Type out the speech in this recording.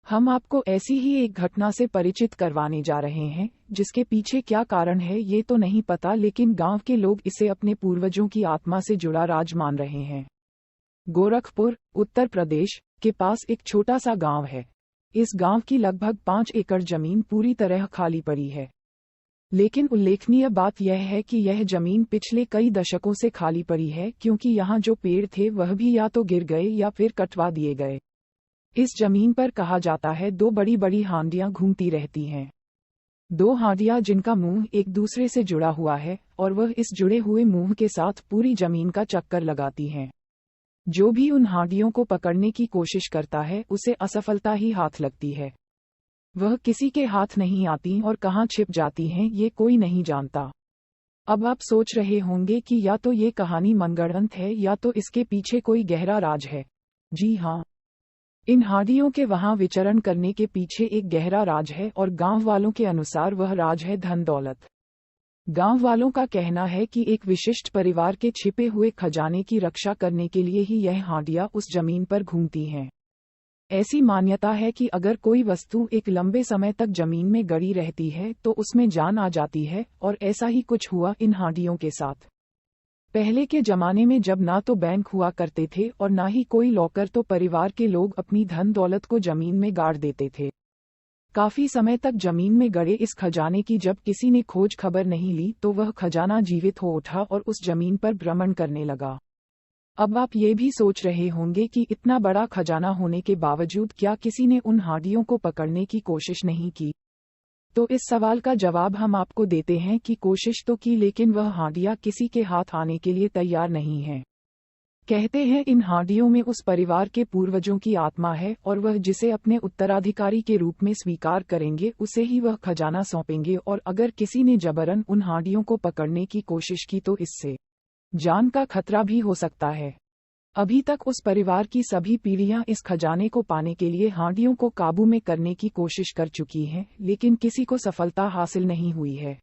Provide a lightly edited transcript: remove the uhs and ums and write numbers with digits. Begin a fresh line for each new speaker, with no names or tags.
हम आपको ऐसी ही एक घटना से परिचित करवाने जा रहे हैं, जिसके पीछे क्या कारण है ये तो नहीं पता, लेकिन गांव के लोग इसे अपने पूर्वजों की आत्मा से जुड़ा राज मान रहे हैं। गोरखपुर, उत्तर प्रदेश के पास एक छोटा सा गांव है। इस गांव की लगभग 5 एकड़ जमीन पूरी तरह खाली पड़ी है। लेकिन उल्लेखनीय बात यह है कि यह जमीन पिछले कई दशकों से खाली पड़ी है, क्योंकि यहाँ जो पेड़ थे वह भी या तो गिर गए या फिर कटवा दिए गए। इस जमीन पर कहा जाता है 2 बड़ी बड़ी हांडियां घूमती रहती हैं। 2 हांडियां जिनका मुंह एक दूसरे से जुड़ा हुआ है और वह इस जुड़े हुए मुंह के साथ पूरी जमीन का चक्कर लगाती हैं। जो भी उन हांडियों को पकड़ने की कोशिश करता है उसे असफलता ही हाथ लगती है। वह किसी के हाथ नहीं आती और कहाँ छिप जाती हैं ये कोई नहीं जानता। अब आप सोच रहे होंगे कि या तो ये कहानी मनगढ़ंत है या तो इसके पीछे कोई गहरा राज है। जी हाँ, इन हांडियों के वहां विचरण करने के पीछे एक गहरा राज है और गांव वालों के अनुसार वह राज है धन दौलत। गांव वालों का कहना है कि एक विशिष्ट परिवार के छिपे हुए खजाने की रक्षा करने के लिए ही यह हांडियां उस जमीन पर घूमती हैं। ऐसी मान्यता है कि अगर कोई वस्तु एक लंबे समय तक जमीन में गड़ी रहती है तो उसमें जान आ जाती है, और ऐसा ही कुछ हुआ इन हांडियों के साथ। पहले के जमाने में जब ना तो बैंक हुआ करते थे और ना ही कोई लॉकर, तो परिवार के लोग अपनी धन दौलत को जमीन में गाड़ देते थे। काफी समय तक जमीन में गड़े इस खजाने की जब किसी ने खोज खबर नहीं ली तो वह खजाना जीवित हो उठा और उस जमीन पर भ्रमण करने लगा। अब आप ये भी सोच रहे होंगे कि इतना बड़ा खजाना होने के बावजूद क्या किसी ने उन हांडियों को पकड़ने की कोशिश नहीं की? तो इस सवाल का जवाब हम आपको देते हैं कि कोशिश तो की, लेकिन वह हांडियां किसी के हाथ आने के लिए तैयार नहीं हैं। कहते हैं इन हांडियों में उस परिवार के पूर्वजों की आत्मा है और वह जिसे अपने उत्तराधिकारी के रूप में स्वीकार करेंगे उसे ही वह खजाना सौंपेंगे, और अगर किसी ने जबरन उन हांडियों को पकड़ने की कोशिश की तो इससे जान का खतरा भी हो सकता है। अभी तक उस परिवार की सभी पीढ़ियां इस खजाने को पाने के लिए हांडियों को काबू में करने की कोशिश कर चुकी हैं, लेकिन किसी को सफलता हासिल नहीं हुई है।